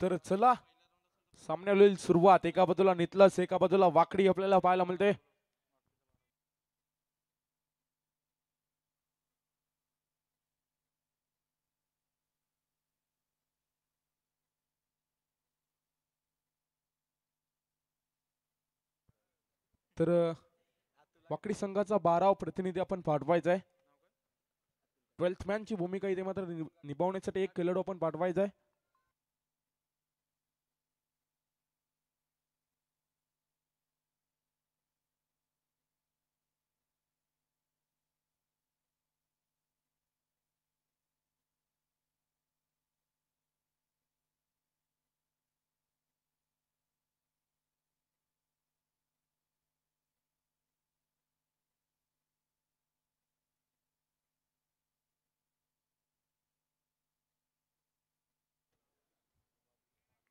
तर चला सामन्याला होईल सुरुवात. एका बाजूला नितलस, एका बाजूला वाकडी आपल्याला पाहायला मिळते. तर वाकडी संघाचा 12वा प्रतिनिधी आपण पाठवायचा आहे. 12th मॅनची भूमिका इथे मात्र निभावण्यासाठी एक खेळाडू आपण पाठवायचा आहे.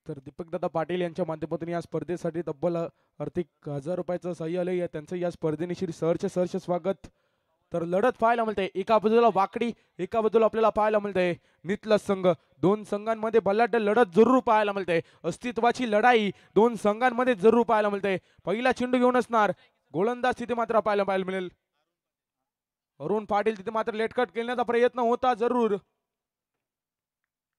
तर दीपकदादा पाटील यांच्या माध्यमातून या स्पर्धेसाठी तब्बल आर्थिक 1000 रुपयाचं सहाय्य आलंय. त्यांचं या स्पर्धेनिशी सहर्ष स्वागत. तर लढत पाहायला मिळते. एका बाजूला वाकडी, एका बाजूला आपल्याला पाहायला मिळते नितलस संघ. दोन संघांमध्ये बलाढ्य लढत जरूर पाहायला मिळते. अस्तित्वाची लढाई दोन संघांमध्ये जरूर पाहायला मिळते. पहिला चेंडू घेऊन असणार गोलंदाज तिथे मात्र पाहायला मिळेल. अरुण पाटील तिथे मात्र लेटकट केल्याचा प्रयत्न होता जरूर.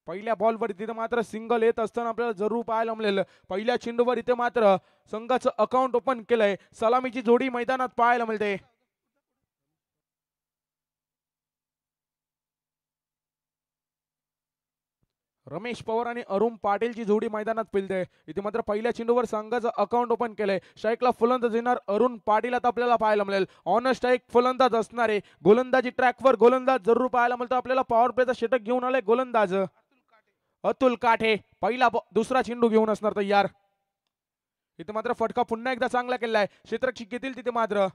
पहिल्या बॉलवर तिथे मात्र सिंगल येत असताना आपल्याला जरूर पाहायला मिळेल. पहिल्या चेंडूवर इथे मात्र संघाचं अकाउंट ओपन केलंय. सलामीची जोडी मैदानात पाहायला मिळते. रमेश पवार आणि अरुण पाटीलची जोडी मैदानात पिलते. इथे मात्र पहिल्या चेंडूवर संघाचं अकाउंट ओपन केलंय. स्ट्राईकला फलंदाज येणार अरुण पाटील आता आपल्याला पाहायला मिळेल. ऑन स्ट्राईक फलंदाज असणारे गोलंदाजी ट्रॅकवर गोलंदाज जरूर पाहायला मिळतो. आपल्याला पॉवर प्लेचा षटक घेऊन आले गोलंदाज अतुल काठे. पहिला दुसरा चेंडू घेऊन असणार तयार. इथे मात्र फटका पुन्हा एकदा चांगला केलाय. क्षेत्ररक्षक येतील तिथे मात्र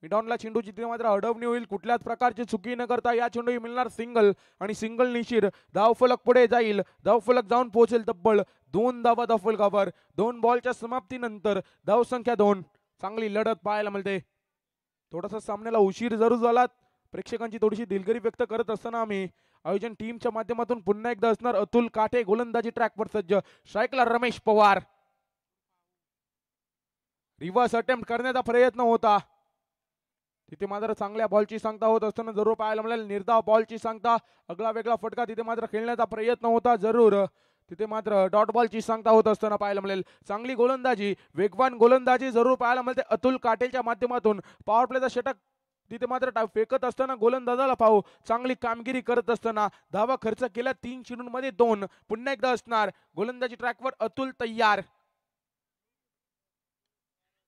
मिडॉनला चेंडूची तिथे मात्र अडवणी होईल. कुठल्याच प्रकारची चुकी न करता या चेंडू मिळणार सिंगल आणि सिंगल निशिर. धावफलक पुढे जाईल. धावफलक जाऊन पोहोचेल तब्बल 2 धावा धावफलकावर. 2 बॉलच्या समाप्तीनंतर धावसंख्या 2. चांगली लढत पाहायला मिळते. थोडासा सामन्याला उशीर जरूर झाला. प्रेक्षकांची थोडीशी दिलगिरी व्यक्त करत असताना आम्ही आयोजन टीमच्या माध्यमातून पुन्हा एकदा असणार अतुल काठे गोलंदाजी ट्रॅकवर सज्ज. स्ट्राईकला रमेश पवार. रिव्हर्स अटेम्प्ट करण्याचा प्रयत्न होता. तिथे मात्र चांगल्या बॉलची सांगता होत असताना जरूर पाहायला मिळेल. निर्धाव बॉलची सांगता. अगला वेगळा फटका तिथे मात्र खेळण्याचा प्रयत्न होता जरूर. तिथे मात्र डॉट बॉलची सांगता होत असताना पाहायला मिळेल. चांगली गोलंदाजी, वेगवान गोलंदाजी जरूर पाहायला मिळते अतुल काटेच्या माध्यमातून. पॉवर प्लेचा षटक तिथे मात्र फेकत असताना गोलंदाजाला पाहू चांगली कामगिरी करत असताना धावा खर्च केला. 3 चेंडूंमध्ये 2. पुन्हा एकदा असणार गोलंदाजी ट्रॅकवर अतुल तयार.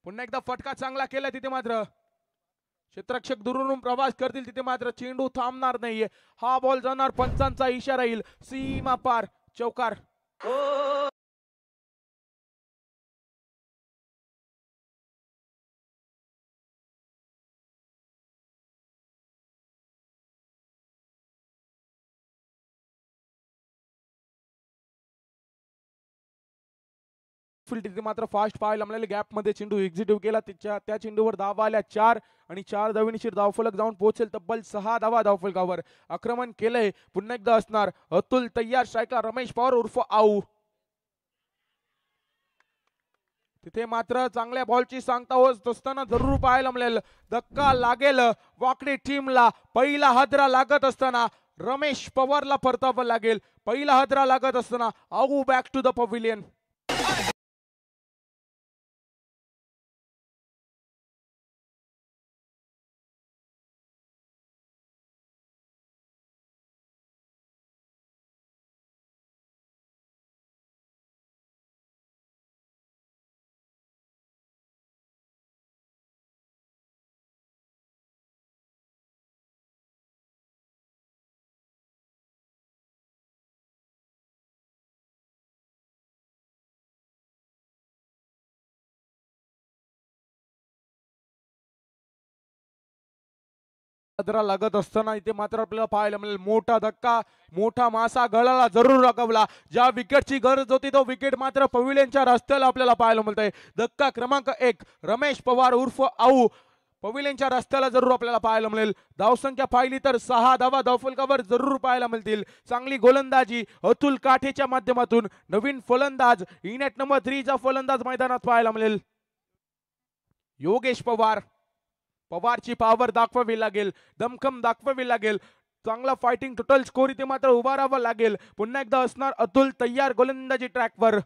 पुन्हा एकदा फटका चांगला केला. तिथे मात्र क्षेत्ररक्षक दुरून प्रवास करतील. तिथे मात्र चेंडू थांबणार नाहीये. हा बॉल जाणार पंचांचा इशारा येईल. सीमा पार चौकार. तिथे मात्र फास्ट पाहायला मिळाले. गॅप मध्ये चेंडू एक्झिक्यूट केला. त्या चेंडूवर धावा आल्या 4 आणि 4 धावेनिशीर धावफलक जाऊन पोहोचेल तब्बल 6 धावा धावफलकावर. आक्रमण केलंय पुन्हा एकदा असणार अतुल तयार. स्ट्राईकला रमेश पवार उर्फ आऊ. तिथे मात्र चांगल्या बॉलची सांगता होत असताना जरूर पाहायला मिळेल. धक्का लागेल वाकडी टीमला. पहिला हादरा लागत असताना रमेश पवारला परतावा लागेल. पहिला हादरा लागत असताना आऊ बॅक टू द पव्हिलियन. लागत असताना इथे मात्र आपल्याला पाहायला मिळेल मोठा धक्का. मोठा मासा गळाला जरूर लागवला. ज्या विकेटची गरज होती तो विकेट मात्र पविलियनच्या रस्त्याला आपल्याला पाहायला मिळत आहे. धक्का क्रमांक 1 रमेश पवार उर्फ आऊ पविलियनच्या रस्त्याला जरूर आपल्याला पाहायला मिळेल. धावसंख्या पाहिली तर 6 धावा धावफलकावर जरूर पाहायला मिळतील. चांगली गोलंदाजी अतुल काठेच्या माध्यमातून नवीन फलंदाज इनेट नंबर 3 चा फलंदाज मैदानात पाहायला मिळेल. योगेश पवार. पवारची पॉवर दाखवावी लागेल, दमखम दाखवावी लागेल. चांगला फायटिंग टोटल स्कोर इथे मात्र उभा राहावा लागेल. पुन्हा एकदा असणार अतुल तयार गोलंदाजी ट्रॅकवर.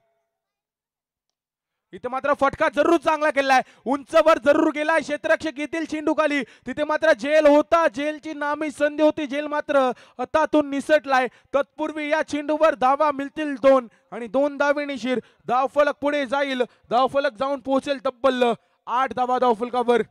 इथे मात्र फटका जरूर चांगला केलाय, उंचवर जरूर गेलाय. क्षेत्ररक्षक येथील चेंडू खाली. तिथे मात्र झेल होता, झेलची नामी संधी होती. झेल मात्र हातातून निसटलाय. तत्पूर्वी या चेंडूवर धावा मिळतील 2 आणि 2 धावेनिशीर धावफलक पुढे जाईल. धावफलक जाऊन पोहोचेल तब्बल 8 धावा धावफलकावर.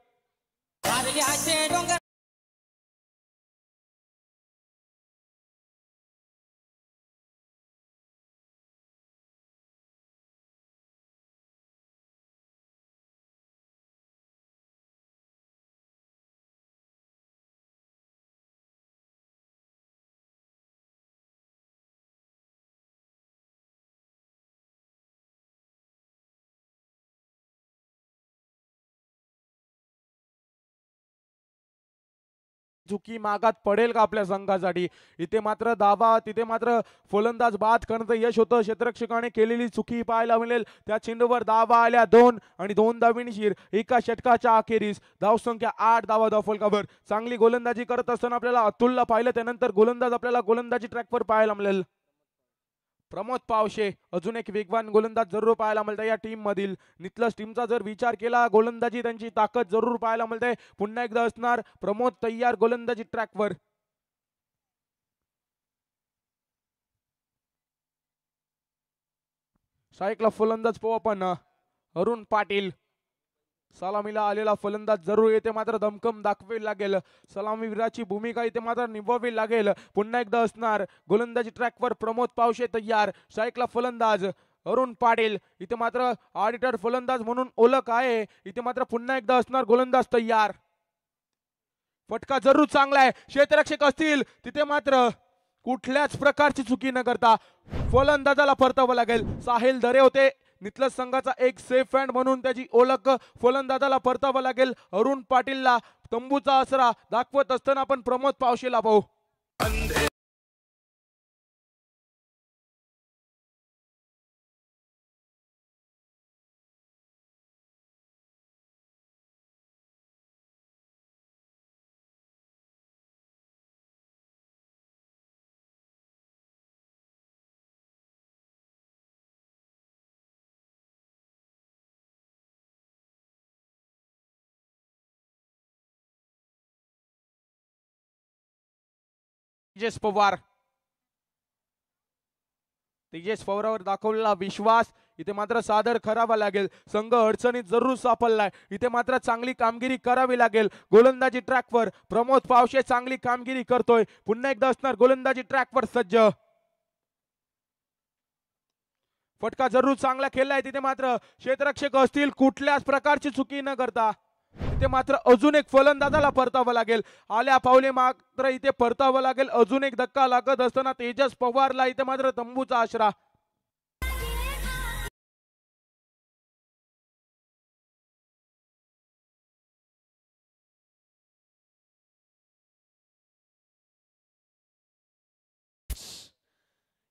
चुकी मागात पडेल का आपल्या संघासाठी. इथे मात्र धावा, तिथे मात्र फलंदाज बाद करण्याचं यश होतं. क्षेत्ररक्षकाने केलेली चुकी पाहायला मिळेल. त्या चेंडूवर धावा आल्या 2 आणि 2 धावेनिशीर एका षटकाच्या अखेरीस धावसंख्या 8 धावा धावफलकावर. चांगली गोलंदाजी करत असताना आपल्याला अतुलला पाहिलं, त्यानंतर गोलंदाज आपल्याला गोलंदाजी ट्रॅकवर पाहायला मिळेल. प्रमोद पावशे अजून एक वेगवान गोलंदाज जरूर पाहायला मिळते या टीम मधील. नितलस टीमचा जर विचार केला, गोलंदाजी त्यांची ताकद जरूर पाहायला मिळते. पुन्हा एकदा असणार प्रमोद तयार गोलंदाजी ट्रॅकवर. शाईकला फलंदाज पाहू आपण. अरुण पाटील. सलामीला आलेला फलंदाज जरूर येते मात्र दमखम दाखवावी लागेल. सलामीवीराची भूमिका इथे मात्र निभावावी लागेल. पुन्हा एकदा असणार गोलंदाजी ट्रॅकवर प्रमोद पावशे तयार. शाईकला फलंदाज अरुण पाटील. इथे मात्र ऑडिटर फलंदाज म्हणून ओळख आहे. इथे मात्र पुन्हा एकदा असणार गोलंदाज तयार. फटका जरूर चांगला आहे. क्षेत्ररक्षक असतील तिथे मात्र कुठल्याच प्रकारची चुकी न करता फलंदाजाला परतावं लागेल. साहिल दरे होते नितलस संघाचा एक सेफ हँड म्हणून त्याची ओळख फलंदाजाला परतावं लागेल. अरुण पाटीलला तंबूचा आसरा दाखवत असताना आपण प्रमोद पावशेला पाहू. तेजस पवार. तेजस पवारावर दाखवलेला विश्वास इथे मात्र सादर करावा लागेल. संघ अडचणीत जरूर सापडलाय. इथे मात्र चांगली कामगिरी करावी लागेल. गोलंदाजी ट्रॅकवर प्रमोद पावशे चांगली कामगिरी करतोय. पुन्हा एकदा असणार गोलंदाजी ट्रॅकवर सज्ज. फटका जरूर चांगला खेळलाय. तिथे मात्र क्षेत्ररक्षक असतील कुठल्याच प्रकारची चुकी न करता इथे मात्र अजून एक फलंदाजाला परतावं लागेल. आल्या पावले मात्र इथे परतावं लागेल. अजून एक धक्का लागत असताना तेजस पवारला इथे मात्र तंबूचा आसरा.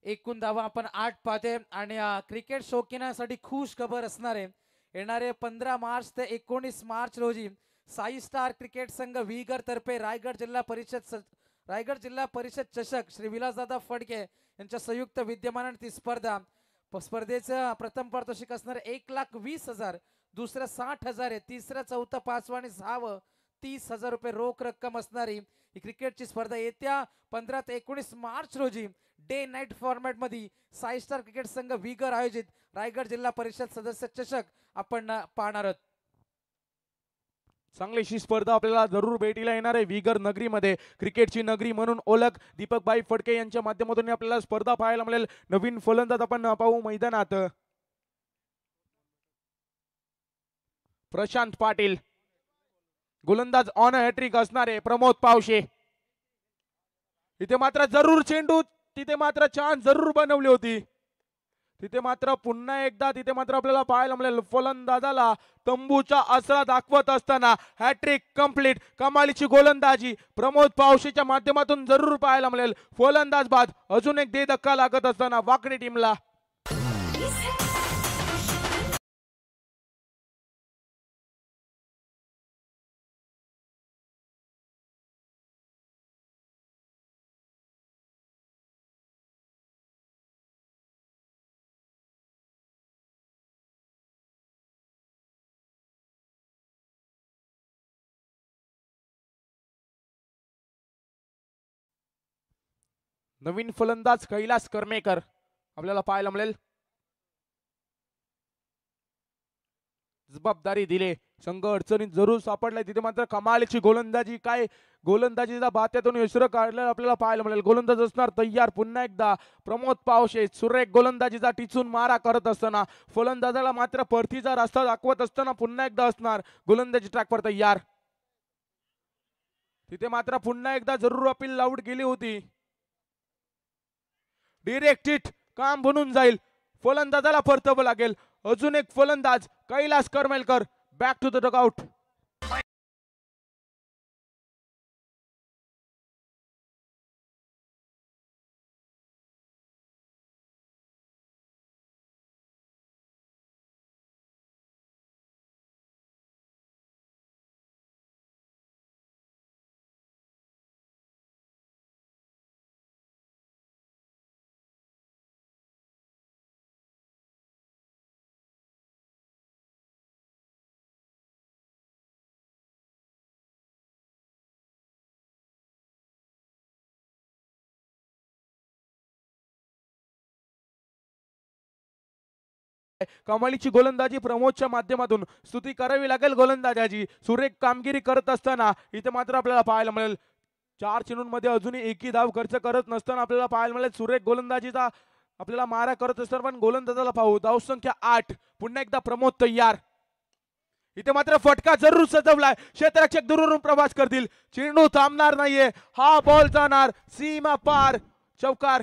एकूण धावा आपण 8 पाहते आणि क्रिकेट शौकीनासाठी खुश खबर असणार आहे. येणारे 15 मार्च ते 19 मार्च रोजी साई स्टार क्रिकेट संघ विगर तर्फे रायगड जिल्हा परिषद चषक श्री विलासदादा फडके यांच्या संयुक्त विद्यमानाने ती स्पर्धेचं प्रथम पारितोषिक असणार 1,20,000, दुसरं 60,000 आहे, तिसरं चौथं 5वं आणि 6वं 30,000 रुपये रोख रक्कम असणारी ही क्रिकेटची स्पर्धा येत्या 15 ते 19 मार्च रोजी डे नाईट फॉर्मॅट मध्ये साई स्टार क्रिकेट संघ विगर आयोजित रायगड जिल्हा परिषद सदस्य चषक आपण पाहणार आहोत. चांगलीशी स्पर्धा आपल्याला जरूर भेटीला येणार आहे. विगर नगरीमध्ये क्रिकेटची नगरी म्हणून ओळख दीपकभाई फडके यांच्या माध्यमातून आपल्याला स्पर्धा पाहायला मिळेल. नवीन फलंदाज आपण पाहू मैदानात. प्रशांत पाटील. गोलंदाज ऑन हॅट्रिक असणारे प्रमोद पावशे. इथे मात्र जरूर चेंडू, तिथे मात्र चान्स जरूर बनवली होती. तिथे मात्र पुन्हा एकदा तिथे मात्र आपल्याला पाहायला मिळेल फलंदाजाला तंबूचा आसरा दाखवत असताना हॅट्रिक कंप्लीट कमालीची गोलंदाजी प्रमोद पावशीच्या माध्यमातून जरूर पाहायला मिळेल. फलंदाज बाद अजून एक धक्का लागत असताना वाकडी टीमला. नवीन फलंदाज कैलास करमेकर आपल्याला पाहायला मिळेल. जबाबदारी दिले संघ अडचणीत जरूर सापडलाय. तिथे मात्र कमालीची गोलंदाजी काय गोलंदाजीचा बात्यातून विसर काढलं आपल्याला पाहायला मिळेल. गोलंदाज असणार तयार पुन्हा एकदा प्रमोद पावशे सुरेख गोलंदाजीचा टिचून मारा करत असताना फलंदाजाला मात्र परतीचा रस्ता दाखवत असताना पुन्हा एकदा असणार गोलंदाजी ट्रॅकवर तयार. तिथे मात्र पुन्हा एकदा जरूर अपील लाऊड गेली होती. डिरेक्ट हिट काम बनून जाईल. फलंदाजाला परतावं लागेल. अजून एक फलंदाज Kailas Karmalkar back to the dugout. कमालीची गोलंदाजी प्रमोदच्या माध्यमातून स्तुती करावी लागेल गोलंदाजाची. सुरेख कामगिरी करत असताना इथे मात्र आपल्याला पाहायला मिळेल 4 चेंडूंमध्ये अजूनही एकही धाव खर्च करत नसताना आपल्याला पाहायला मिळेल सुरेख गोलंदाजीचा आपल्याला मारा करत असताना पण गोलंदाजाला पाहू. धाव संख्या 8. पुन्हा एकदा प्रमोद तयार. इथे मात्र फटका जरूर सजवलाय. क्षेत्ररक्षक दूरवरून प्रवास करतील. चेंडू थांबणार नाहीये. हा बॉल जाणार सीमा पार. चौकार.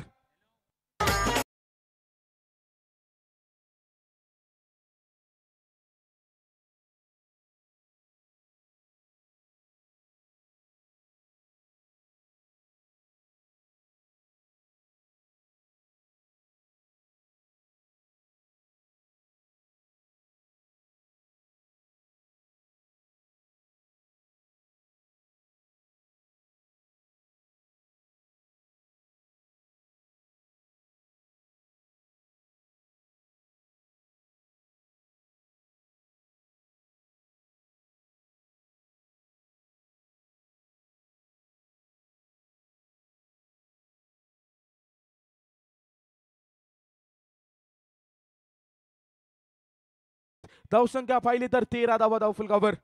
धाव संख्या पाहिली तर 13 धावा धाव फलकावर.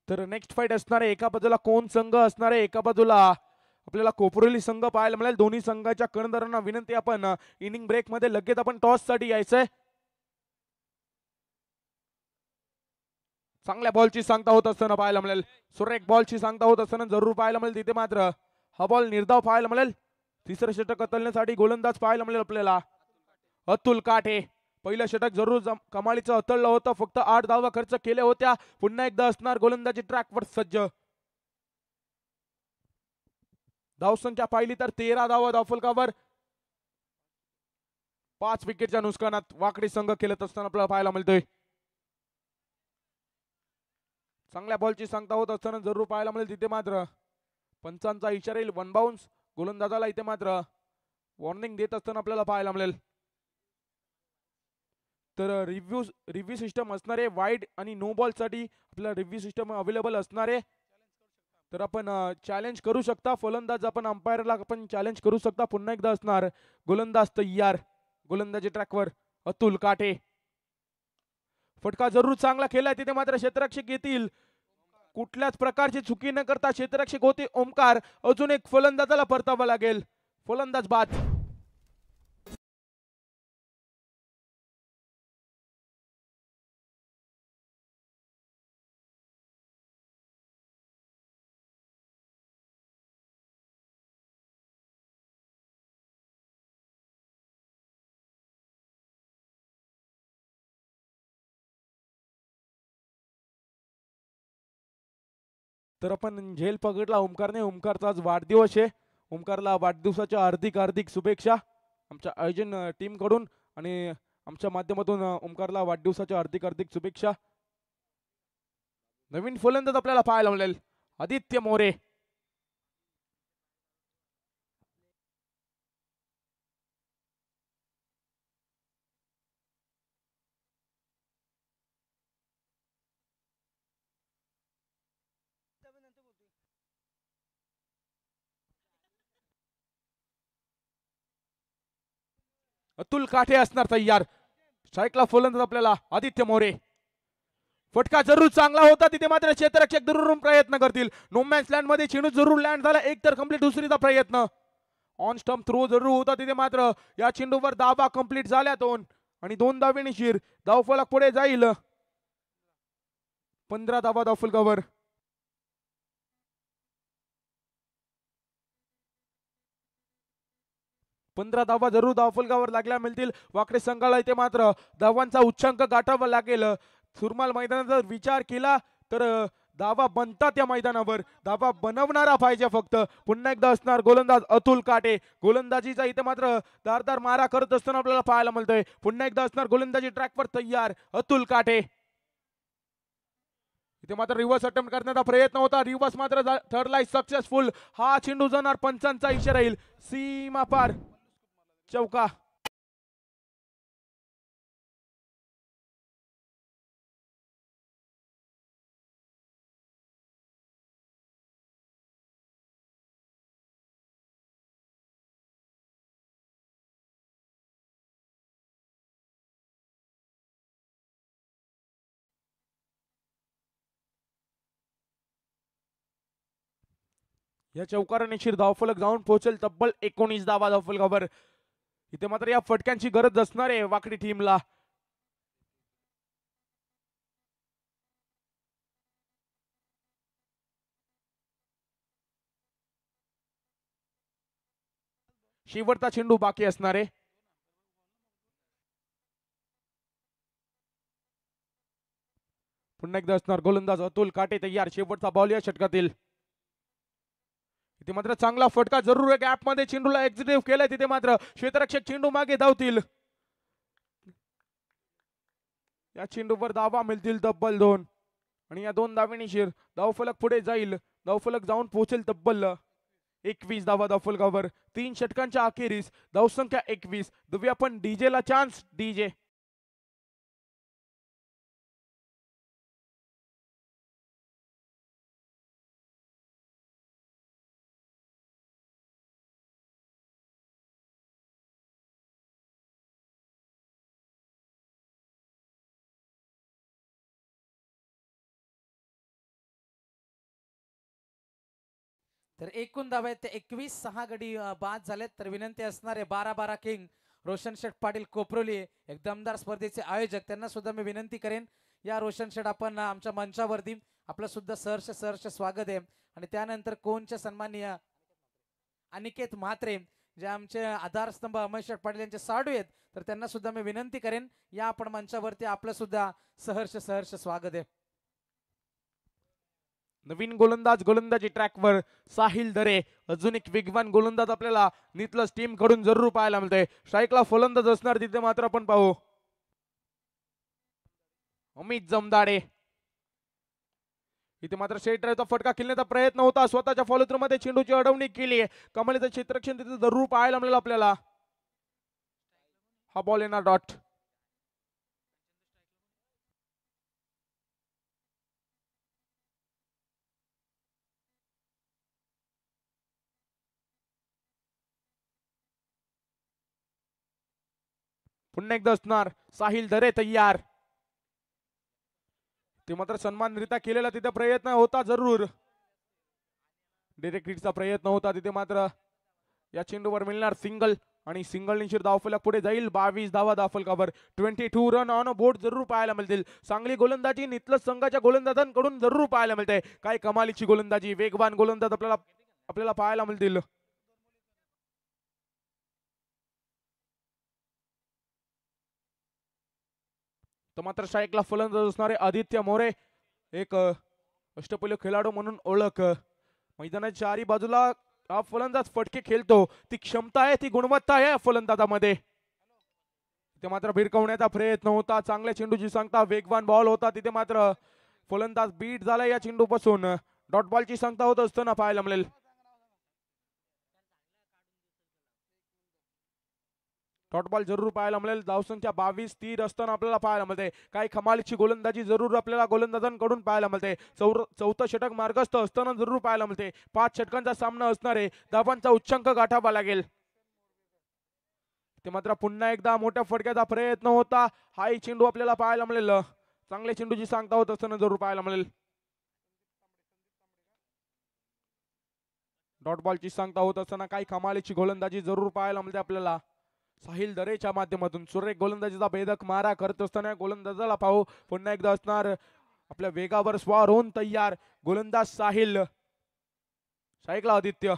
तर नेक्स्ट फाईट असणार आहे. एका बाजूला कोण संघ असणार आहे, एका बाजूला आपल्याला कोपरोली संघ पाहायला मिळेल. दोन्ही संघाच्या कर्णधारांना विनंती आपण इनिंग ब्रेक मध्ये लगेच आपण टॉस साठी यायचंय. चांगल्या बॉलची सांगता होत असताना पाहायला मिळेल. सुरेख बॉलची सांगता होत असताना जरूर पाहायला मिळेल. तिथे मात्र हा बॉल निर्धाव पाहायला मिळेल. तिसरं षटक अतलण्यासाठी गोलंदाज पाहायला मिळेल आपल्याला अतुल काठे. पहिलं षटक जरूर कमालीचं अतळलं होतं. फक्त 8 धावा खर्च केल्या होत्या. पुन्हा एकदा असणार गोलंदाजी ट्रॅकवर सज्ज. धाव संख्या पाहिली तर 13 धावा धावफलकावर. 5 विकेटच्या नुकसानात वाकडी संघ खेळत असताना आपल्याला पाहायला मिळतोय. चांगल्या बॉलची सांगता होत असताना जरूर पाहायला मिळेल. तिथे मात्र पंचांचा इशारा येईल 1 बाउन्स. गोलंदाजाला इथे मात्र वॉर्निंग देत असताना आपल्याला पाहायला मिळेल. तर रिव्ह्यू सिस्टम असणारे वाईड आणि नो बॉलसाठी आपल्याला रिव्ह्यू सिस्टम अवेलेबल असणारे. तर आपण चॅलेंज करू शकता फलंदाज, आपण अंपायरला आपण चॅलेंज करू शकता. पुन्हा एकदा असणार गोलंदाज तयार, गोलंदाजी ट्रॅकवर अतुल काटे. फटका जरूर चांगला केलाय, तिथे मात्र क्षेत्ररक्षक येतील. कुठल्याच प्रकारची चुकी न करता क्षेत्ररक्षक होते ओमकार. अजून एक फलंदाजाला परतावं लागेल. फलंदाज बाद. तर आपण झेल पकडला ओमकारने. ओमकारचा आज वाढदिवस आहे. ओमकारला वाढदिवसाच्या हार्दिक हार्दिक शुभेच्छा आमच्या आयोजन टीम कडून आणि आमच्या माध्यमातून ओमकारला वाढदिवसाच्या हार्दिक हार्दिक शुभेच्छा. नवीन फलंदाज आपल्याला पाहायला मिळेल आदित्य मोरे. अतुल काठे असणार तयार. स्ट्राईकला फलंदाज आपल्याला आदित्य मोरे. फटका जरूर चांगला होता, तिथे मात्र क्षेत्ररक्षक दुरून प्रयत्न करतील. नो मॅन्स लँड मध्ये चेंडू जरूर लँड झाला. एक तर कंप्लीट, दुसरीचा प्रयत्न ऑन स्टंप थ्रो जरूर होता, तिथे मात्र या चेंडूवर धावा कंप्लीट झाल्या 2 आणि 2 धावे निशीर. धावफलक पुढे जाईल. 15 धावा धावफलकावर. पंधरा धावा जरूर धावफलकावर लागल्या मिळतील. वाकडे संघाला इथे मात्र धावांचा उच्चांक गाठावा लागेल. सुरमाल मैदानाचा जर विचार केला तर धावा बनतात या मैदानावर. धावा बनवणारा पाहिजे फक्त. पुन्हा एकदा असणार गोलंदाज अतुल काटे. गोलंदाजीचा इथे मात्र धारदार मारा करत असताना आपल्याला पाहायला मिळतंय. पुन्हा एकदा असणार गोलंदाजी ट्रॅकवर तयार अतुल काटे. इथे मात्र रिव्हर्स अटेम्प्ट करण्याचा प्रयत्न होता. रिव्हर्स मात्र ठरलाय सक्सेसफुल. हा चेंडू जाणार पंचांचा इशारा येईल. सीमा पार चौका. या चौकाराने शिर धावफलक जाऊन पोहोचेल तब्बल 19 धावा धावफलकावर. इथे मात्र या फटक्यांची गरज असणार आहे वाकडी टीमला. शेवटचा चेंडू बाकी असणार आहे. पुन्हा एकदा असणार गोलंदाज अतुल काटे तयार. शेवटचा बॉल या षटकातील. इथे मात्र चांगला फटका जरूर गॅप मध्ये चेंडूला एक्झिक्यूट केलाय. तिथे मात्र क्षेत्ररक्षक चेंडू मागे धावतील. या चेंडूवर धावा मिळतील तब्बल 2 आणि या 2 धावेनी शिर धावफलक पुढे जाईल. धावफलक जाऊन पोहोचेल तब्बल 21 धावा धावफलकावर. 3 षटकांच्या अखेरीस धावसंख्या 21. देऊया आपण डीजे ला चान्स. डीजे तर एकूण धावे ते 21. 6 गडी बाद झालेत. तर विनंती असणारे 12-12 किंग रोशन शेठ पाटील कोपरोली एक दमदार स्पर्धेचे आयोजक, त्यांना सुद्धा मी विनंती करेन या रोशन शेठ आपण आमच्या मंचावरती आपलं सुद्धा सहर्ष स्वागत आहे. आणि त्यानंतर कोणचे सन्माननीय अनिकेत म्हात्रे जे आमचे आधारस्तंभ अमय शेठ पाटील यांचे साडू आहेत, तर त्यांना सुद्धा मी विनंती करेन या आपण मंचावरती आपलं सुद्धा सहर्ष स्वागत आहे. नवीन गोलंदाज गोलंदाजी ट्रॅकवर साहिल दरे. अजून एक वेगवान गोलंदाज आपल्याला नितलस टीम कडून जरूर पाहायला मिळतोय. स्ट्राईकला फलंदाज असणार तिथे मात्र आपण पाहू अमित जमदाडे. इथे मात्र शेटरचा फटका खेळण्याचा प्रयत्न होता. स्वतःच्या फॉलोथ्रू मध्ये चेंडूची अडवणी केली. कमलेचं क्षेत्ररक्षण तिथे जरूर पाहायला मिळेल आपल्याला. हा बॉल येणार डॉट. पुन्हा एकदा असणार साहिल दरे तयार. ते मात्र सन्मानरित्या केलेला तिथे प्रयत्न होता जरूर. डायरेक्ट हिटचा प्रयत्न होता तिथे मात्र या चेंडूवर मिळणार सिंगल आणि सिंगल निश्चित धावफलक पुढे जाईल. 22 धावा धावफलकावर 22 रन ऑन बोर्ड जरूर पाहायला मिळतील. चांगली गोलंदाजी नितलस संघाच्या गोलंदाजांकडून जरूर पाहायला मिळते. काय कमालीची गोलंदाजी, वेगवान गोलंदाज आपल्याला पाहायला मिळतील. तर मात्र स्ट्राईकला फलंदाज असणारे आदित्य मोरे, एक अष्टपैलू खेळाडू म्हणून ओळख. मैदानाच्या चारी बाजूला हा फलंदाज फटके खेळतो. ती क्षमता आहे, ती गुणवत्ता आहे फलंदाजामध्ये. तिथे मात्र भिरकवण्याचा प्रयत्न होता. चांगल्या चेंडूची सांगता, वेगवान बॉल होता. तिथे मात्र फलंदाज बीट झाला या चेंडूपासून. डॉट बॉलची सांगता होत असताना पाहायला मिळेल. डॉट बॉल जरूर पाहायला मिळेल. धावसंख्या 22 स्थिर असताना आपल्याला पाहायला मिळते. काही कमालीची गोलंदाजी जरूर आपल्याला गोलंदाजांकडून पाहायला मिळते. चौथं षटक मार्गस्थ असताना जरूर पाहायला मिळते. 5 षटकांचा सामना असणार आहे. धावांचा उच्चांक गाठावा लागेल. ते मात्र पुन्हा एकदा मोठ्या फटक्याचा प्रयत्न होता. हाही चेंडू आपल्याला पाहायला मिळेल. चांगल्या चेंडूची सांगता होत असताना जरूर पाहायला मिळेल. डॉट बॉलची सांगता होत असताना काही कमालीची गोलंदाजी जरूर पाहायला मिळते आपल्याला. साहिल दरेच्या माध्यमातून सुरेख गोलंदाजीचा भेदक मारा करत असताना गोलंदाजाला पाहू. पुन्हा एकदा असणार आपल्या वेगावर स्वार होऊन तयार गोलंदाज साहिल. स्ट्राईकला आदित्य.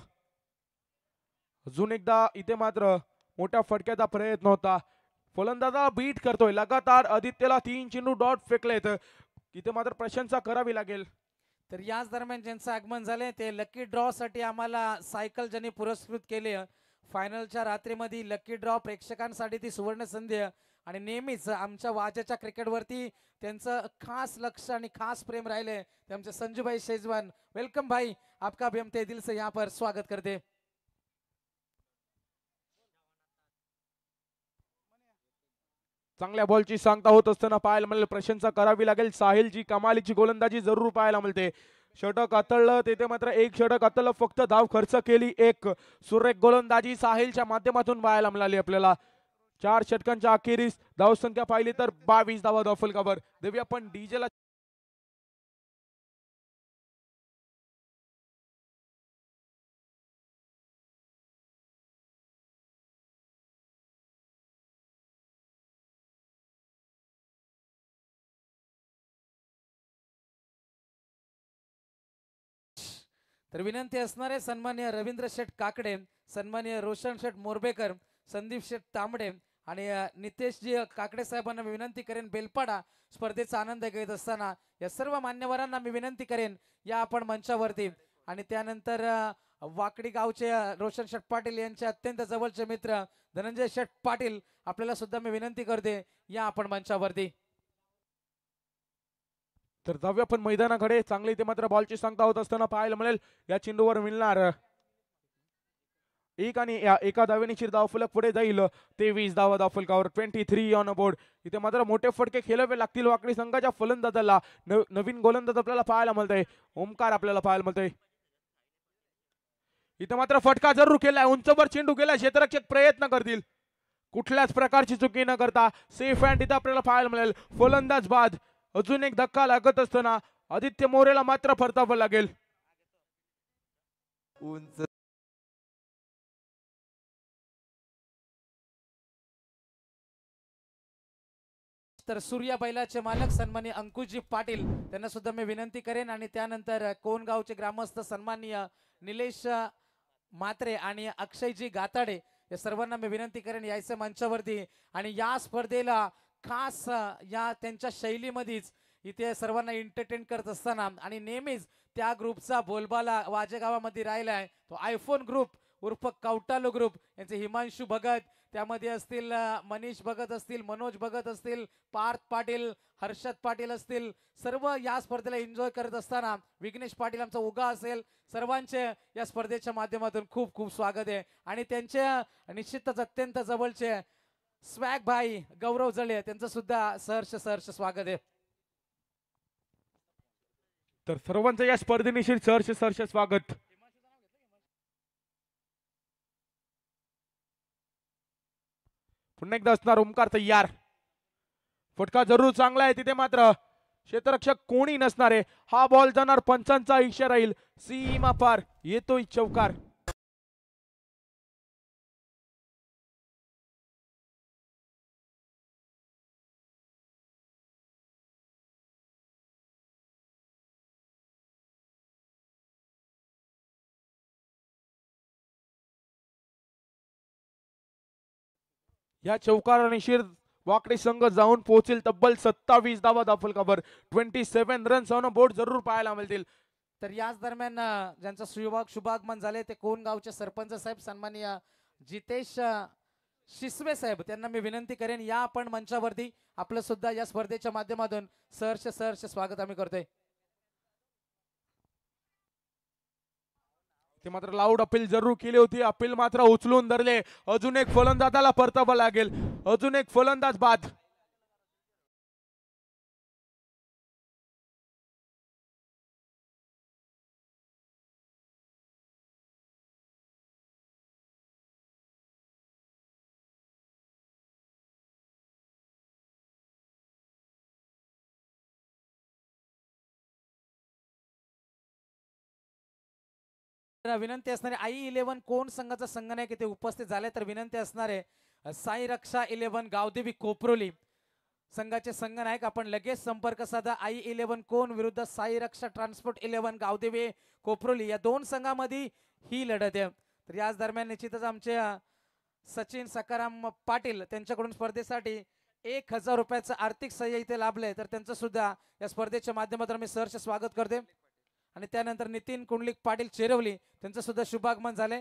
अजून एकदा इथे मात्र मोठ्या फटक्याचा प्रयत्न होता. फलंदाजाला बीट करतोय लगातार. आदित्यला 3 चेंडू डॉट फेकलेत. इथे मात्र प्रशंसा करावी लागेल. तर याच दरम्यान ज्यांचं आगमन झाले ते लकी ड्रॉ साठी आम्हाला सायकल ज्यांनी पुरस्कृत केले. फायनलच्या रात्रीमध्ये लकी ड्रॉ प्रेक्षकांसाठी ती सुवर्ण संधी आणि नेहमीच आमच्या वाजेच्या क्रिकेटवरती त्यांचं खास लक्ष आणि खास प्रेम राहिले ते आमचे संजू भाई शेजवान. वेलकम भाई, आपका भी हम तहे दिल से यहाँ पर स्वागत करते. चांगल्या बॉलची सांगता होत असताना पाहायला मिळेल. प्रशंसा करावी लागेल. साहिलची कमालीची गोलंदाजी जरूर पाहायला मिळते. षटक आतळलं तिथे मात्र एक षटक आतळलं. फक्त धाव खर्च केली एक. सुरेख गोलंदाजी साहिलच्या माध्यमातून पाहायला मिळाली आपल्याला. 4 षटकांच्या अखेरीस धावसंख्या पाहिली तर 22 धावा धावफलकावर. देऊया पण डीजेला. तर विनंती असणारे सन्माननीय रवींद्र शेठ काकडे, सन्माननीय रोशन शेठ मोरबेकर, संदीप शेठ तांबडे आणि नितेशजी काकडे साहेबांना मी विनंती करेन बेलपाडा स्पर्धेचा आनंद घेत असताना या सर्व मान्यवरांना मी विनंती करेन या आपण मंचावरती. आणि त्यानंतर वाकडी गावचे रोशन शेठ पाटील यांचे अत्यंत जवळचे मित्र धनंजय शेठ पाटील आपल्याला सुद्धा मी विनंती करते या आपण मंचावरती. तर जाऊया पण मैदानाकडे. चांगली ते मात्र बॉलची सांगता होत असताना पाहायला मिळेल. या चेंडूवर मिळणार एक आणि एका धावेने धावफलक पुढे जाईल. 23 धावा धावफलकावर 23 ऑन बोर्ड. इथे मात्र मोठे फटके खेळावे लागतील वाकडी संघाच्या फलंदाजाला. नवीन गोलंदाज आपल्याला पाहायला मिळतंय. ओमकार आपल्याला पाहायला मिळतंय. इथे मात्र फटका जरूर केलाय. उंचवर चेंडू गेला. क्षेत्ररक्षक प्रयत्न करतील. कुठल्याच प्रकारची चुकी न करता सेफ हँड इथे आपल्याला पाहायला मिळेल. फलंदाज बाद. अजून एक धक्का लागत असताना आदित्य मोरेला मात्र परतावं लागेल. उंच तर सूर्या बैलाचे मालक सन्माननीय अंकुशजी पाटील त्यांना सुद्धा मी विनंती करेन. आणि त्यानंतर कोणगावचे ग्रामस्थ सन्माननीय निलेश मात्रे आणि अक्षयजी गाताडे या सर्वांना मी विनंती करेन यायचं मंचावरती. आणि या स्पर्धेला खास या त्यांच्या शैलीमध्येच इथे सर्वांना एंटरटेन करत असताना आणि नेहमीच त्या ग्रुपचा बोलबाला वाजेगावामध्ये राहिला आहे तो आयफोन ग्रुप उर्फ कौटालो ग्रुप यांचे हिमांशू भगत, त्यामध्ये असतील मनीष भगत असतील, मनोज भगत असतील, पार्थ पाटील, हर्षद पाटील असतील, सर्व या स्पर्धेला एन्जॉय करत असताना विघ्नेश पाटील आमचा उगा असेल, सर्वांचे या स्पर्धेच्या माध्यमातून खूप खूप स्वागत आहे. आणि त्यांचे निश्चितच अत्यंत जवळचे स्वॅग भाई गौरव जळे त्यांचं सुद्धा सहर्ष स्वागत आहे. तर सर्वांचं या स्पर्धेनिशी सहर्ष स्वागत. पुन्हा एकदा असणार ओमकार तयार. फटका जरूर चांगला आहे तिथे मात्र क्षेत्ररक्षक कोणी नसणार आहे. हा बॉल जाणार पंचांचा इशारा राहील. सीमा पार येतोय चौकार. या चौकारानिशीर वाकडे संघ जाऊन पोहोचेल तब्बल 27 धावा दाफलकावर. 27 रन्स ऑन बोर्ड जरूर पाहायला मिळतील. तर याच दरम्यान ज्यांचा शुभागमन झाले ते कोण गावचे सरपंच साहेब सन्माननीय जितेश शिसवे साहेब त्यांना मी विनंती करेन या आपण मंचावरती आपलं सुद्धा या स्पर्धेच्या माध्यमातून सहर्ष स्वागत आम्ही करतोय. ते मात्र लाऊड अपील जरूर केली होती. अपील मात्र उचलून धरले. अजून एक फलंदाजाला परतावा लागेल. अजून एक फलंदाज बाद. विनंती असणारे आई 11 कोण संघाचा संघनायक इथे उपस्थित झाले तर विनंती असणारे साई रक्षा 11 गावदेवी कोपरोली संघाचे संघनायक आपण लगेच संपर्क साधा. आई 11 कोण विरुद्ध साई रक्षा ट्रान्सपोर्ट 11 गावदेवी कोपरोली या दोन संघामध्ये ही लढत आहे. तर याच दरम्यान निश्चितच आमचे सचिन सकाराम पाटील त्यांच्याकडून स्पर्धेसाठी 1000 रुपयाचं आर्थिक सहाय्य इथे लाभलंय तर त्यांचं सुद्धा या स्पर्धेच्या माध्यमातून मी सहर्ष स्वागत करते. आणि त्यानंतर नितीन कुंडलिक पाटील चेरवली त्यांचं सुद्धा शुभागमन झाले.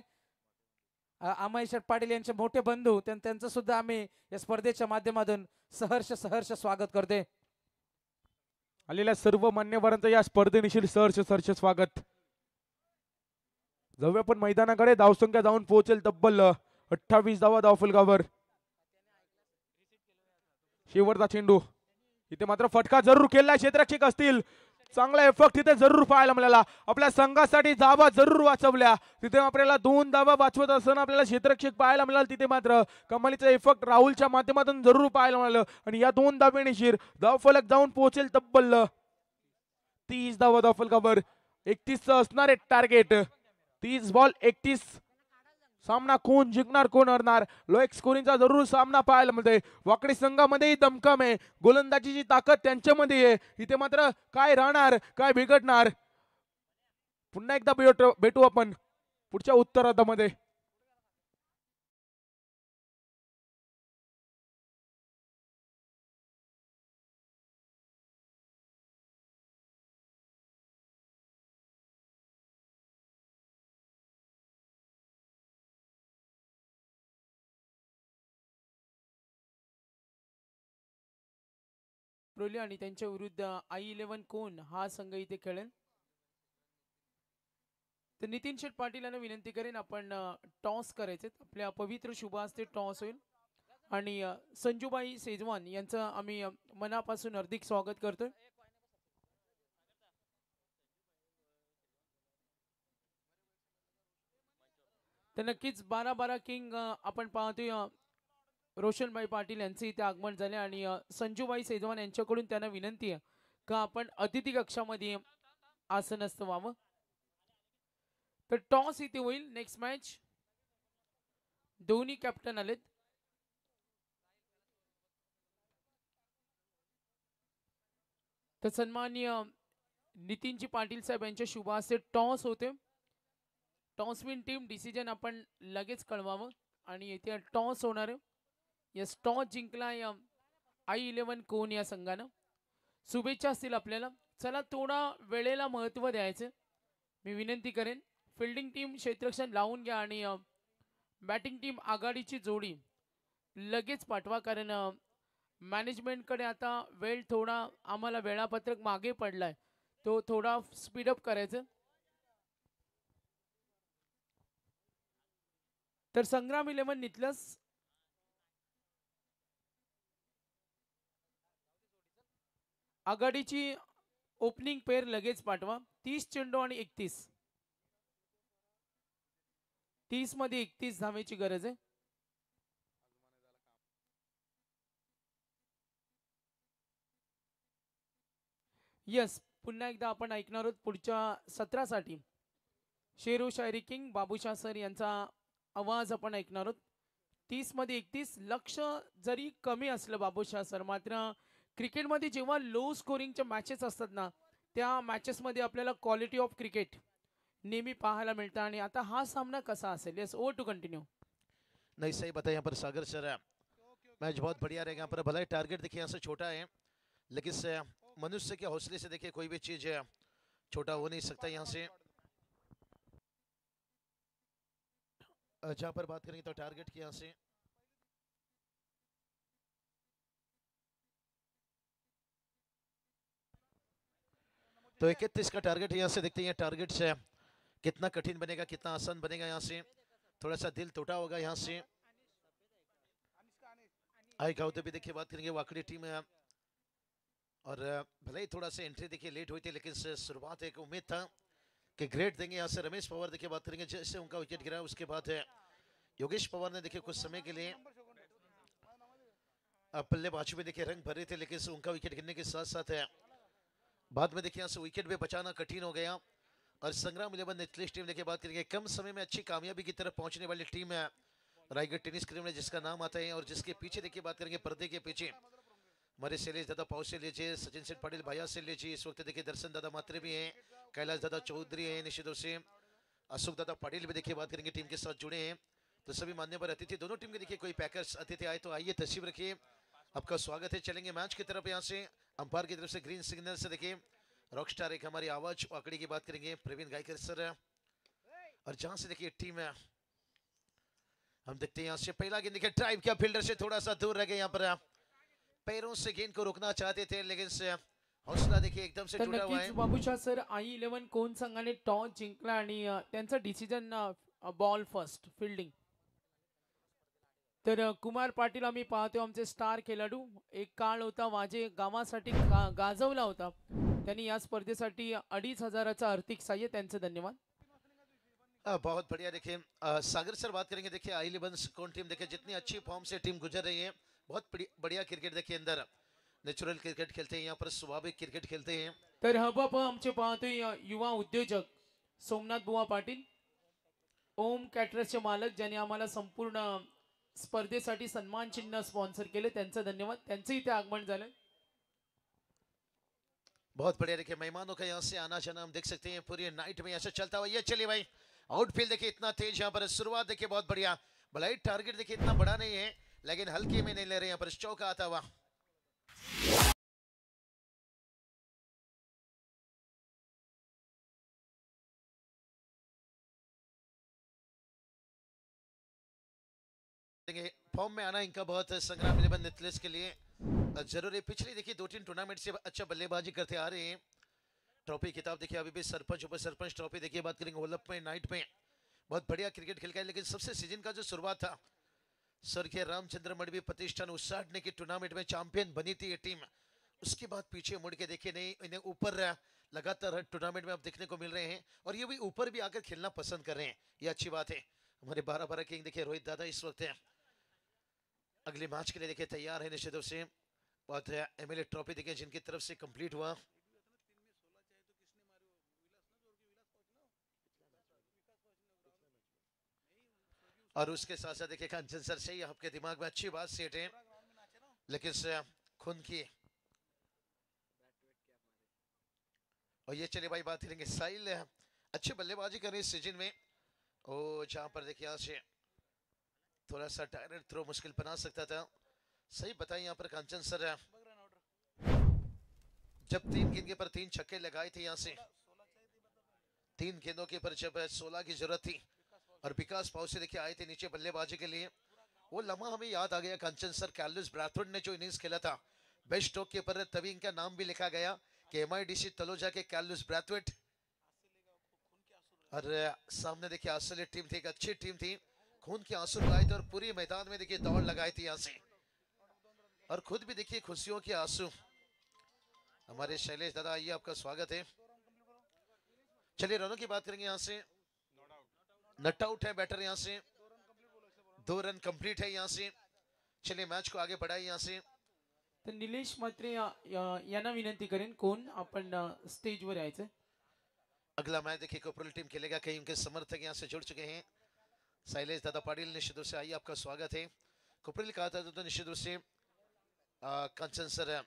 अमय शेठ पाटील यांचे मोठे बंधू त्यांचं सुद्धा आम्ही या स्पर्धेच्या माध्यमातून सहर्ष स्वागत करते. आलेल्या सर्व मान्यवरांचं या स्पर्धेनिशील सहर्ष स्वागत. जाऊया पण मैदानाकडे. धावसंख्या जाऊन पोहोचेल तब्बल 28 धावा धावफलकावर. शेवटचा चेंडू इथे मात्र फटका जरूर केला. क्षेत्ररक्षक असतील चांगला एफर्ट तिथे जरूर पाहायला मिळाला. आपल्या संघासाठी धावा जरूर वाचवल्या. तिथे आपल्याला 2 धावा वाचवत असताना आपल्याला क्षेत्ररक्षक पाहायला मिळाला. तिथे मात्र कमालीचा एफर्ट राहुलच्या माध्यमातून जरूर पाहायला मिळालं. आणि या 2 धावेनिशीर धावफलक जाऊन पोहोचेल तब्बल 30 धावा धावफलकावर. 31 असणार आहे टार्गेट. 30 बॉल 31. सामना कोण जिंकणार कोण हरणार लो एक स्कोरिंगचा जरूर सामना पाहायला मिळतोय. वाकडी संघामध्येही दमकम आहे. गोलंदाजीची ताकद त्यांच्यामध्ये आहे. इथे मात्र काय राहणार काय बिघडणार. पुन्हा एकदा भेटू आपण पुढच्या उत्तरार्धामध्ये. आणि त्यांच्या विरुद्ध आई 11 कोण हा संघ इथे खेळेल. तर नितीन शेठ पाटील यांना विनंती करेन आपण टॉस करायचे. आपल्या पवित्र शुभ हस्ते टॉस होईल आणि संजूबाई सेजवान यांचं आम्ही मनापासून हार्दिक स्वागत करतोय. तर नक्कीच 12 किंग आपण पाहतोय रोशनबाई पाटील यांचे इथे आगमन झाले आणि संजूबाई सेजवान यांच्याकडून त्यांना विनंती आहे का आपण अतिथी कक्षामध्ये आसनस्थ व्हावं. तर टॉस इथे होईल. नेक्स्ट मॅच दोन्ही कॅप्टन आलेत. तर सन्माननीय नितीनजी पाटील साहेब यांच्या शुभ हस्ते टॉस होते. टॉस विन टीम डिसिजन आपण लगेच कळवावं आणि इथे टॉस होणार आहे. यस टॉस जिंकला या आई 11 कोण या संघानं. शुभेच्छा असतील आपल्याला. चला थोडा वेळेला महत्त्व द्यायचं. मी विनंती करेन फिल्डिंग टीम क्षेत्ररक्षण लावून घ्या आणि बॅटिंग टीम आघाडीची जोडी लगेच पाठवा कारण मॅनेजमेंटकडे आता वेळ थोडा आम्हाला वेळापत्रक मागे पडलाय तो थोडा स्पीडअप करायचं. तर संग्राम 11 नितलस आघाडीची ओपनिंग पेअर लगेच पाठवा. 30 चेंडू आणि 31. 30 मध्ये 31 धावेची गरज आहे. यस, पुन्हा एकदा आपण ऐकणार आहोत पुढच्या सत्रासाठी शेरो शायरी किंग बाबूशाह सर यांचा आवाज आपण ऐकणार आहोत. 30 मध्ये 31 लक्ष जरी कमी असलं बाबूशाह सर, मात्र क्रिकेटमध्ये जेव्हा लो स्कोरिंगच्या मॅचेस असतात ना, त्या मॅचेसमध्ये आपल्याला क्वालिटी ऑफ क्रिकेट नेहमी पाहायला मिळतं. आणि आता हा सामना कसा असेल? Yes, over to continue. नहीं सही बताया यहाँ पर सागर सर, मैच बहुत बढ़िया रहेगा यहाँ पर। भले टारगेट देखिए यहाँ से छोटा है, लेकिन मनुष्य के हौसले से देखिए कोई भी चीज छोटा हो नहीं सकता यहाँ से। जहाँ पर बात करेंगे तो टारगेट की यहाँ से तो 31 का टारगेट यहाँ से देखते हैं। टारगेट से कितना कठिन बनेगा, कितना आसान बनेगा। यहाँ से थोड़ा सा दिल टूटा होगा यहाँ से। आई गाँव तो भी देखिए बात करेंगे, वाकड़ी टीम है और भले ही थोड़ा सा एंट्री देखिए लेट हुई थी, लेकिन शुरुआत एक उम्मीद था कि ग्रेट देंगे यहाँ से। रमेश पवार देखिए बात करेंगे, जैसे उनका विकेट गिरा उसके बाद है योगेश पवार ने देखिए कुछ समय के लिए बल्लेबाजी में देखिए रंग भरे थे, लेकिन उनका विकेट गिरने के साथ साथ है बाद में देखिए यहाँ से विकेट भी बचाना कठिन हो गया। और संग्राम 11 एथलीट्स टीम देखिए बात करेंगे, कम समय में अच्छी कामयाबी की तरफ पहुंचने वाली टीम है रायगढ़ टेनिस क्लब में, जिसका नाम आता है। और जिसके पीछे देखिए बात करेंगे, पर्दे के पीछे हमारे शैलेश दादा पाव से लीजिए, सचिन सेठ पाटिल भैया से लीजिए, इस वक्त देखिए दर्शन दादा मात्रे भी हैं, कैलाश दादा चौधरी हैं, निश्चित रूप से अशोक दादा पाटिल भी देखिए बात करेंगे टीम के साथ जुड़े हैं। तो सभी मान्यवर अतिथि दोनों टीम के देखिए कोई पैकर्स अतिथि आए तो आइए तशरीफ रखिए, आपका स्वागत है। चलेंगे मैच की तरफ। यहाँ से अंपायर की तरफ से ग्रीन सिग्नल से देखिए रॉकस्टार एक हमारी आवाज आकड़ी की बात करेंगे प्रवीण गायकर सर। और जहां से देखिए टीम है, हम देखते हैं यहाँ से पहला गेंद देखिए ड्राइव किया, फील्डर से थोड़ा सा दूर रह गए। यहाँ पर पैरों से गेंद को रोकना चाहते थे, लेकिन हौसला देखिए एकदम से तर टूटा हुआ है। नक्कीच बाबूशाह सर, I11 कोण संघाने टॉस जिंकला आणि त्यांचा डिसिजन बॉल फर्स्ट फिल्डिंग. तर कुमार पाटील आम्ही पाहतो, आमचे स्टार खेळाडू. एक काळ होता वाजे गावासाठी गाजवला होता, त्यांनी या स्पर्धेसाठी 2,500चं आर्थिक सहाय्य. त्यांचं धन्यवाद. बहुत बढ़िया। देखिए सागर सर बात करेंगे, देखिए I11 कौन टीम देखिए जितनी अच्छी फॉर्म से टीम गुजर रही है, बहुत बढ़िया क्रिकेट देखिए अंदर नेचुरल क्रिकेट खेलते हैं, यहाँ पर स्वाभाविक क्रिकेट खेलते हैं। तर हबप आमचे पाहतोय युवा उद्योजक सोमनाथ बुवा पाटील, ओम कॅटरर्सचे मालक, ज्यांनी आम्हाला संपूर्ण स्पर्धेसाठी सन्मान चिन्ह स्पॉन्सर केले. त्यांचं धन्यवाद. त्यांचं इथे आगमन झालं. बहुत बढ़िया। देखिए मेहमानों का यहाँ से आना जाना हम देख सकते हैं पूरी नाइट में ऐसा चलता हुआ। ये चलिए भाई, आउटफील्ड देखिए इतना तेज, यहाँ पर शुरुआत देखिए बहुत बढ़िया। भलाई टारगेट देखिए इतना बड़ा नहीं है, लेकिन हल्के में नहीं ले रहे। यहाँ पर चौका आता हुआ फॉर्म में आना इनका बहुत संग्राम 11 एथलीट्स के लिए जरूरी। पिछली देखिए 2-3 टूर्नामेंट से अच्छा बल्लेबाजी करते आ रहे हैं। ट्रॉफी खिताब देखिए अभी भी सरपंच उप सरपंच ट्रॉफी देखिए बात करेंगे ओलप में नाइट में बहुत बढ़िया क्रिकेट खेल का है। लेकिन सबसे सीजन का जो शुरुआत था, स्वर्गीय रामचंद्र मडवी प्रतिष्ठान उसाटने की टूर्नामेंट में चैंपियन बनी थी ये टीम, उसके बाद पीछे मुड़ के देखे नहीं, इन्हें ऊपर लगातार टूर्नामेंट में अब देखने को मिल रहे हैं और ये भी ऊपर भी आकर खेलना पसंद कर रहे हैं, ये अच्छी बात है। हमारे 12 किंग देखिए रोहित दादा इस वक्त है अगले मैच के लिए देखिए तैयार है निश्चित रूप से। बहुत MLA ट्रॉफी देखिए जिनकी तरफ से कंप्लीट हुआ। और उसके साथ साथ देखिए कंचन सर से आपके दिमाग में अच्छी बात सेट है, लेकिन खून की। और ये चलिए भाई बात करेंगे साहिल अच्छी बल्लेबाजी कर रहे इस सीजन में। ओ जहां पर देखिए यहाँ से थोड़ा सा डायरेक्ट थ्रो मुश्किल बना सकता था। सही बताइए यहाँ पर कंचन सर जब 3 गेंद के पर 3 छक्के लगाए थे, यहाँ से 3 गेंदों के पर जब 16 की जरूरत थी और विकास पाउ से देखिए आए थे नीचे बल्लेबाजी के लिए, वो लम्हा हमें याद आ गया। कंचन सर कैर्लोस ब्रैथवेट ने जो इनिंग्स खेला था बेस्ट स्ट्रोक के पर, तभी इनका नाम भी लिखा गया कि MIDC तलोजा के कैर्लोस ब्रैथवेट। और सामने देखिए ऑस्ट्रेलिया टीम थी, एक अच्छी टीम थी, खून के आंसू लगाए थे और पूरी मैदान में देखिए दौड़ लगाई थी यहाँ से, और खुद भी देखिए खुशियों के आंसू। हमारे शैलेश दादा आइए, आपका स्वागत है। चलिए रनों की बात करेंगे। यहाँ से नट आउट है बैटर, यहाँ से 2 रन कंप्लीट है यहाँ से। चलिए मैच को आगे बढ़ाए यहाँ से। तर निलेश म्हात्रे यांना विनंती करेन कोण आपण स्टेजवर यायचं. अगला मैच देखिए कोपरल टीम खेलेगा, कहीं उनके समर्थक यहाँ से जुड़ चुके हैं. शैलेश दादा पाटिल निश्चित रूप से आइए, आपका स्वागत है. कोपरल कहा था तो निश्चित रूप से कंचन सर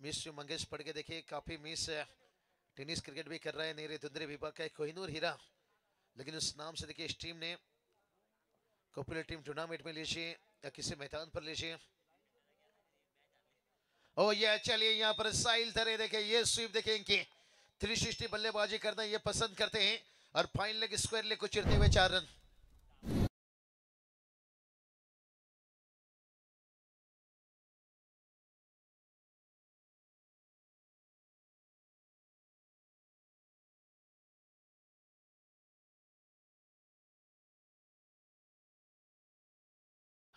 मिस मंगेश पढ़ के देखिए, काफी मिस टेनिस क्रिकेट भी कर रहे हैं. नेरे दुंदरे विभाग का कोहिनूर हीरा, लेकिन उस नाम से देखिए इस टीम ने कोपरल टीम टूर्नामेंट में लीजिए या किसी मैदान पर लीजिए. ओ ये चलिए यहाँ पर साहिल तरे देखे, ये स्वीप देखे इनकी 360 बल्लेबाजी करना ये पसंद करते हैं और फाइन लेग स्क्वायर लेग को चिरते हुए 4 रन.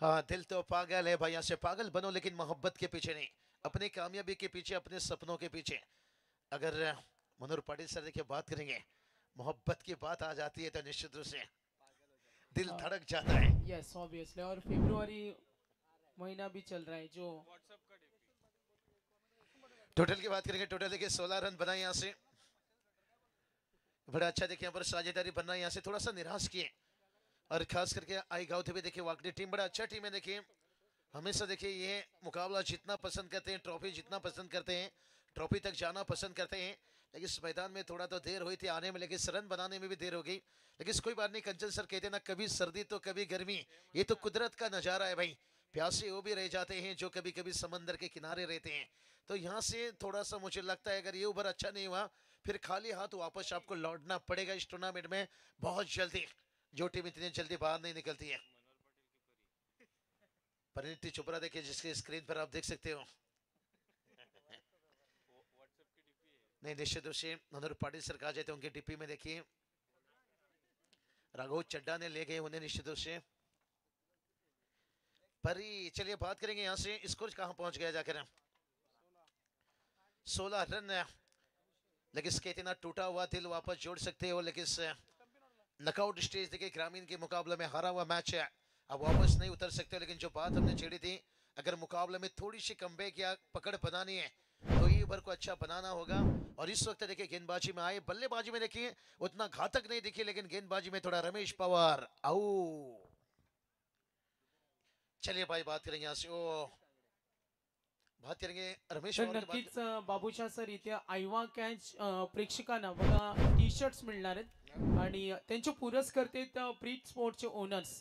हाँ, दिल तो पागल है भाई, यहाँ से पागल बनो लेकिन मोहब्बत के पीछे नहीं, अपनी कामयाबी के पीछे, अपने सपनों के पीछे. अगर मनोहर पाटिल सर देखिए बात करेंगे, मोहब्बत की बात आ जाती है तो निश्चित रूप से दिल धड़क जाता है. Yes obviously. और फरवरी महीना भी चल रहा है जो टोटल की बात करेंगे, टोटल देखिए 16 रन बनाए यहाँ से. बड़ा अच्छा देखिए यहाँ पर साझेदारी बनना, यहाँ से थोड़ा सा निराश किए. और खास करके आई गाँव भी देखिए वाकई टीम बड़ा अच्छा टीम है. देखिए हमेशा देखिए ये मुकाबला जीतना पसंद करते हैं, ट्रॉफी जीतना पसंद करते हैं, ट्रॉफी तक जाना पसंद करते हैं. लेकिन इस मैदान में थोड़ा तो देर हुई थी आने में, लेकिन रन बनाने में भी देर हो गई. लेकिन कोई बात नहीं, कंचन सर कहते ना कभी सर्दी तो कभी गर्मी, ये तो कुदरत का नजारा है भाई. प्यासे वो भी रह जाते हैं जो कभी कभी समंदर के किनारे रहते हैं. तो यहाँ से थोड़ा सा मुझे लगता है अगर ये ओवर अच्छा नहीं हुआ फिर खाली हाथ वापस आपको लौटना पड़ेगा इस टूर्नामेंट में बहुत जल्दी. जो टीम इतनी जल्दी बाहर नहीं निकलती है. परिणीति चोपड़ा देखिए जिसके स्क्रीन पर आप देख सकते हो. नहीं निश्चित रूप से मनोहर पाटिल सर कहा जाए तो उनके डीपी में देखिए राघव चड्डा ने ले गए उन्हें निश्चित रूप से. परी चलिए बात करेंगे यहाँ से स्कोर कहां पहुंच गया जाकर 16 रन. लेकिन इसके इतना टूटा हुआ दिल वापस जोड़ सकते हो, लेकिन नकआउट स्टेज देखिए ग्रामीण के मुकाबले में हारा हुआ मैच है, अब वापस नहीं उतर सकते. लेकिन जो बात हमने छेड़ी थी, अगर मुकाबले में थोड़ी सी कमबैक या पकड़ बनानी है तो ये ओवर को अच्छा बनाना होगा. और इस वक्त देखिए गेंदबाजी में आए, बल्लेबाजी में देखिए उतना घातक नहीं दिखी, लेकिन गेंदबाजी में थोड़ा रमेश पवार आऊ. चलिए भाई बात करेंगे यहाँ से, ओ बात करेंगे रमेश तर पवार के नक्कीच बाबूशाह सर इथे आयवा कॅच प्रेक्षकांना बघा टी शर्ट्स मिळणार आहेत आणि त्यांचे पुरस्कर्ते प्रीत स्पोर्टचे ओनर्स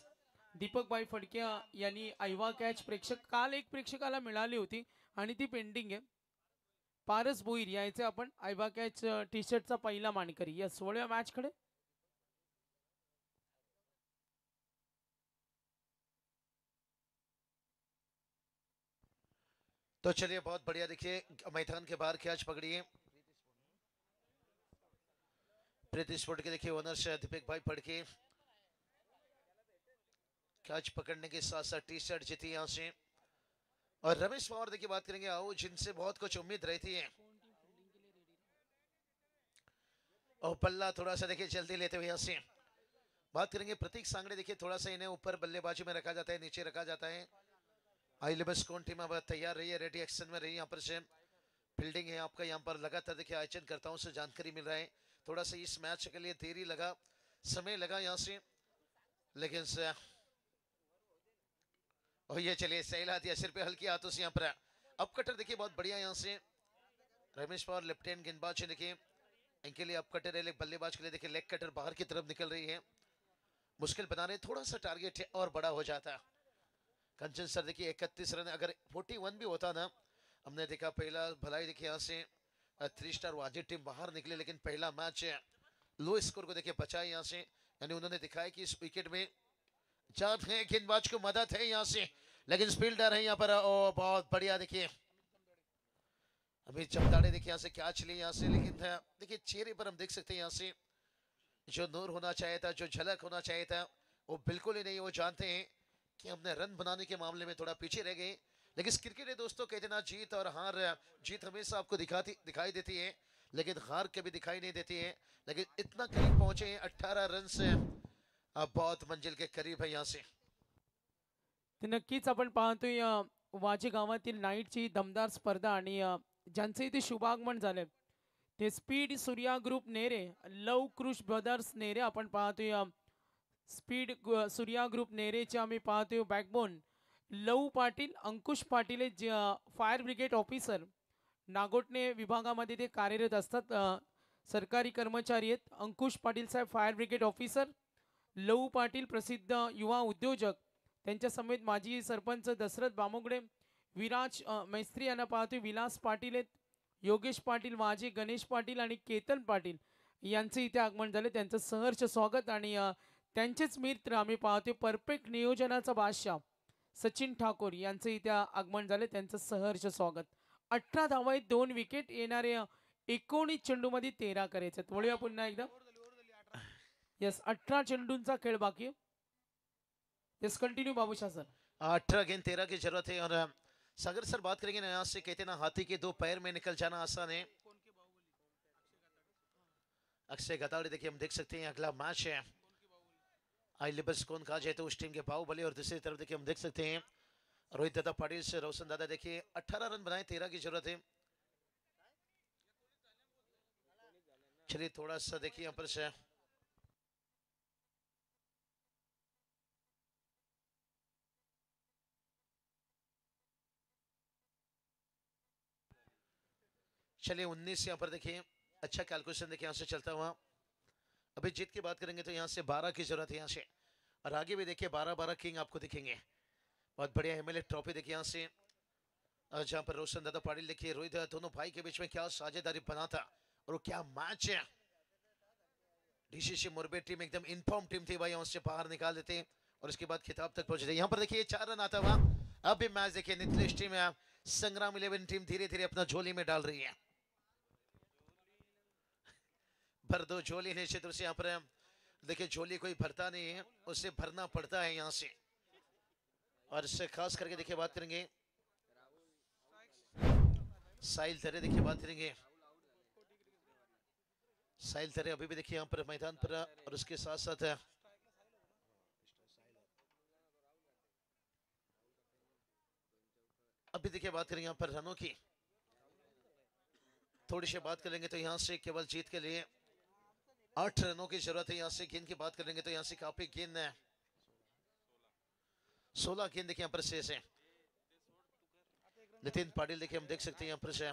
दीपकबाई फडके यांनी आयवा कॅच प्रेक्षक काल एक प्रेक्षकाला मिळाली होती आणि ती पेंडिंग आहे. पारस भोईर यायचे आपण आयवा कॅच टी शर्टचा पहिला मानकरी या 16व्या मॅच कडे. तो चलिए बहुत बढ़िया. देखिए मैदान के बाहर कैच पकड़िए प्रीति स्पोर्ट के देखिए ओनर से दीपक भाई फड़के कैच पकड़ने के साथ साथ टी शर्ट जीती यहाँ से. और रमेश पवार देखिए बात करेंगे आओ जिनसे बहुत कुछ उम्मीद रहती है. और पल्ला थोड़ा सा देखिए जल्दी लेते हुए यहाँ से बात करेंगे प्रतीक सांगड़े. देखिए थोड़ा सा इन्हें ऊपर बल्लेबाजी में रखा जाता है, नीचे रखा जाता है. आई लिबस कौन टीम अब तैयार रही है, रेडी एक्शन में रही. यहाँ पर से फील्डिंग है आपका, यहाँ पर लगातार देखिए आयोजन करता हूँ से जानकारी मिल रहा है. थोड़ा सा इस मैच के लिए देरी लगा, समय लगा यहाँ से, लेकिन और ये चलिए सहला दिया सिर पे हल्की हाथों से यहाँ पर. अब कटर देखिए बहुत बढ़िया यहाँ से रमेश पवार लेफ्ट हैंड गेंदबाज देखिए इनके लिए अब कटर है, बल्लेबाज के लिए देखिए लेग कटर बाहर की तरफ निकल रही है, मुश्किल बना रहे. थोड़ा सा टारगेट है और बड़ा हो जाता. कंचन सर देखिए 31 रन, अगर 41 भी होता ना, हमने देखा पहला भलाई देखिए यहाँ से 3 स्टार वाजिद टीम बाहर निकले, लेकिन पहला मैच लो स्कोर को देखिए बचाए यहाँ से. यानी उन्होंने दिखाया कि इस विकेट में जान है, गेंदबाज को मदद है यहाँ से, लेकिन फील्डर है यहाँ पर. ओ बहुत बढ़िया देखिए अभी चमदाड़े देखिए यहाँ से कैच लिए यहाँ से, लेकिन देखिए चेहरे पर हम देख सकते हैं यहाँ से जो नूर होना चाहिए था, जो झलक होना चाहिए था वो बिल्कुल ही नहीं. वो जानते हैं कि हमने रन बनाने के मामले में थोड़ा पीछे रह गए. लेकिन क्रिकेट है दोस्तों, कहते ना जीत और हार, जीत हमेशा आपको दिखाई देती है, लेकिन हार कभी दिखाई नहीं देती है. लेकिन इतना करीब पहुंचे हैं 18 रन से, अब बहुत मंजिल के करीब है यहाँ से. तर नक्कीच आपण पाहतोय वाजे गावातील नाईटची दमदार स्पर्धा आणि ज्यांचं इथे शुभागमन झालंय ते स्पीड सूर्या ग्रुप नेरे, लव कृष ब्रदर्स नेरे आपण पाहतोय. स्पीड सूर्या ग्रुप नेरेचे आम्ही पाहतोय बॅकबोन लव पाटील, अंकुश पाटील हे फायर ब्रिगेड ऑफिसर नागोटणे विभागामध्ये ते कार्यरत असतात. सरकारी कर्मचारी आहेत. अंकुश पाटील साहेब फायर ब्रिगेड ऑफिसर, लव पाटील प्रसिद्ध युवा उद्योजक, त्यांच्या समेत माजी सरपंच दशरथ बामुगडे, विराज मैस्त्री यांना पाहतोय विलास पाटील आहेत, योगेश पाटील वाजे, गणेश पाटील आणि केतन पाटील यांचे इथे आगमन झाले. त्यांचं सहर्ष स्वागत. आणि त्यांचेच मित्र आम्ही पाहतोय परफेक्ट नियोजनाचा बादशाह सचिन ठाकूर यांचं इथे आगमन झाले. त्यांचं सहर्ष स्वागत. 18 धावा आहेत, 2 विकेट, येणारे 19 चेंडूमध्ये 13 करायचे. वळूया पुन्हा एकदा. यस, 18 चेंडूंचा खेळ बाकी. Yes, continue Babushah sir. 18 गेंद 13 की जरूरत है। और सागर सर बात करेंगे ना, यहाँ से कहते ना हाथी के 2 पैर में निकल जाना आसान है। अक्षय गतावड़े देखिए हम देख सकते हैं अगला मैच है आई लिबर्स कौन कहा जाए तो उस टीम के बाहुबली, और दूसरी तरफ देखिए हम देख सकते हैं रोहित दादा पाटिल से रोशन दादा। देखिए 18 रन बनाए, 13 की जरूरत है। चलिए थोड़ा सा देखिए यहाँ पर से चलिए 19 यहाँ पर देखिए अच्छा कैलकुलेशन देखिए यहाँ से चलता हुआ। अभी जीत की बात करेंगे तो यहाँ से 12 की जरूरत है यहाँ से, और आगे भी देखिए 12-12 किंग आपको दिखेंगे। बहुत बढ़िया एमएलए ट्रॉफी देखिए यहाँ से, जहाँ पर रोशन दादा पाटिल देखिए रोहित दादा, दोनों भाई के बीच में क्या साझेदारी बना था और वो क्या मैच है। डीसीसी मुरबे टीम एकदम इनफॉर्म टीम थी भाई, यहाँ से बाहर निकाल देते और उसके बाद खिताब तक पहुंचते। यहाँ पर देखिए 4 रन आता हुआ। अब भी मैच देखिए नितलेश टीम संग्राम 11 टीम धीरे धीरे अपना झोली में डाल रही है। भर दो झोली, निश्चित रूप से यहाँ पर देखिए झोली कोई भरता नहीं है, उसे भरना पड़ता है यहाँ से। और इससे खास करके देखिए बात करेंगे साहिल तरे, देखिए बात करेंगे साहिल तरे अभी भी देखिए यहाँ पर मैदान पर, और उसके साथ साथ अभी देखिए बात करेंगे यहाँ पर रनों की, थोड़ी सी बात करेंगे तो यहाँ से केवल जीत के लिए 8 रनों की जरूरत है। यहाँ से गेंद की बात करेंगे तो यहाँ से काफी गेंद है, 16 गेंद देखिए यहाँ पर शेष है। नितिन पाटिल देखिए हम देख सकते हैं यहाँ पर से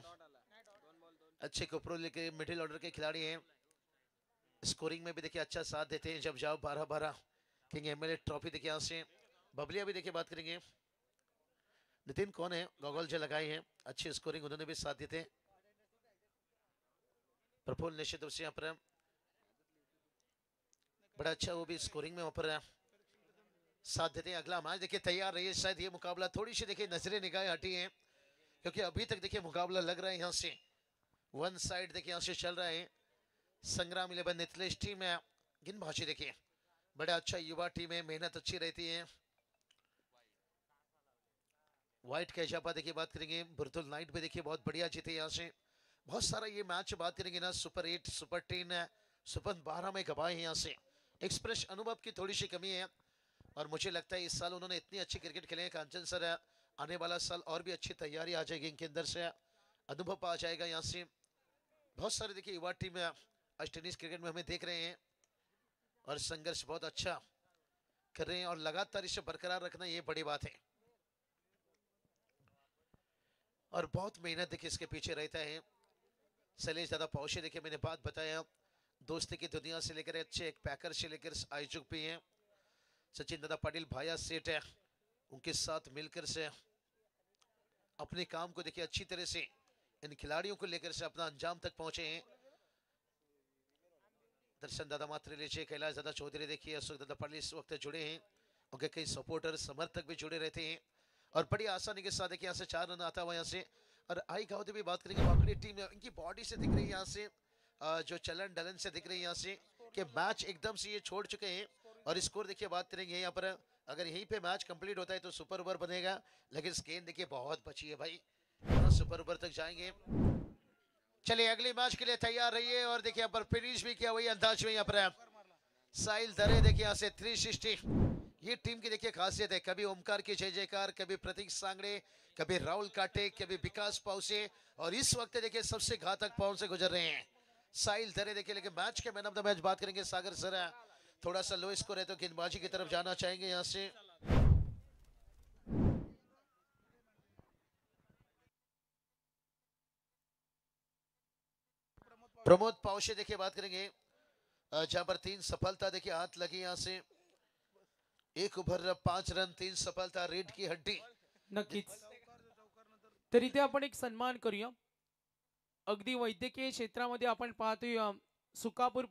अच्छे कोपरोली के मिडिल ऑर्डर के खिलाड़ी हैं, स्कोरिंग में भी देखिए अच्छा साथ देते हैं। जब जाओ 12-12 किंग एमएलए ट्रॉफी देखिए यहाँ से। बबलिया भी देखिए बात करेंगे, नितिन कौन है गॉगल जो लगाए हैं, अच्छी स्कोरिंग उन्होंने भी साथ देते हैं। प्रफुल्ल निश्चित रूप से यहाँ पर बड़ा अच्छा वो भी स्कोरिंग में वहां पर साथ देते हैं। अगला मैच देखिए तैयार रहिए, शायद ये मुकाबला थोड़ी सी देखिए नजरें निगाहें हटी हैं, क्योंकि अभी तक देखिए मुकाबला लग रहा है यहाँ से वन साइड देखिए यहाँ से चल रहा है। संग्राम 11 नितलेश टीम है, गिनबाजी देखिए बड़ा अच्छा युवा टीम है, मेहनत अच्छी रहती है। व्हाइट कैशापा देखिए बात करेंगे, बुरतुल नाइट भी देखिए बहुत बढ़िया जीते यहाँ से। बहुत सारा ये मैच बात करेंगे ना, सुपर 8 सुपर 10 सुपर 12 में गवाए हैं यहाँ से। एक्सप्रेस अनुभव की थोड़ी सी कमी है, और मुझे लगता है इस साल उन्होंने इतनी अच्छी क्रिकेट खेले हैं कांचन सर, आने वाला साल और भी अच्छी तैयारी आ जाएगी इनके अंदर से, अनुभव आ जाएगा यहाँ से। बहुत सारे देखिए युवा टीम आज टेनिस क्रिकेट में हमें देख रहे हैं, और संघर्ष बहुत अच्छा कर रहे हैं, और लगातार इसे बरकरार रखना ये बड़ी बात है, और बहुत मेहनत देखिए इसके पीछे रहता है। शैलेश दादा पौशे देखिए मैंने बात बताया, दोस्ती की दुनिया से लेकर अच्छे एक पैकर से लेकर आयोजक भी हैं। सचिन दादा पाटिल भाया सेठ है, उनके साथ मिलकर से अपने काम को देखिए अच्छी तरह से इन खिलाड़ियों को लेकर से अपना अंजाम तक पहुंचे हैं। दर्शन दादा मात्र लीजिए, कैलाश दादा चौधरी देखिए, अशोक दादा पाटिल इस वक्त जुड़े हैं, उनके कई सपोर्टर समर्थक भी जुड़े रहते हैं, और बड़ी आसानी के साथ देखिए यहाँ से 4 रन आता हुआ यहाँ से। और आई गाँव भी बात करेंगे, वाकड़ी टीम इनकी बॉडी से दिख रही है यहाँ से, जो चलन डलन से दिख रही है यहाँ से कि मैच एकदम से ये छोड़ चुके हैं। और स्कोर देखिए बात करेंगे यहाँ पर, अगर यहीं पे मैच कंप्लीट होता है तो सुपर ओवर बनेगा, लेकिन गेंद देखिए बहुत बची है भाई, सुपर ओवर तक जाएंगे। चलिए अगले मैच के लिए तैयार रहिए, और देखिए यहाँ पर फिनिश भी किया वही अंदाज में यहाँ पर साहिल दरे देखिए यहाँ से 360 ये टीम की देखिए खासियत है, कभी ओमकार की जय जयकार, कभी प्रतीक सांगड़े, कभी राहुल काटे, कभी विकास पाउसे, और इस वक्त देखिए सबसे घातक पाउन से गुजर रहे हैं साहिल दरे देखिए। लेकिन match K man of the match बात करेंगे सागर सर, थोड़ा सा लो स्कोर है तो गेंदबाजी की तरफ जाना चाहेंगे यहाँ से। प्रमोद पाउशे देखिए बात करेंगे, जहां पर 3 सफलता देखिए हाथ लगी यहाँ से, 1 ओव्हर 5 रन, 3 सफलता, रीड की हड्डी। नक्कीच. तर इथे आपण एक सन्मान करूया. अगदी वैद्यकीय क्षेत्रामध्ये आपण पाहतोय सुकापूर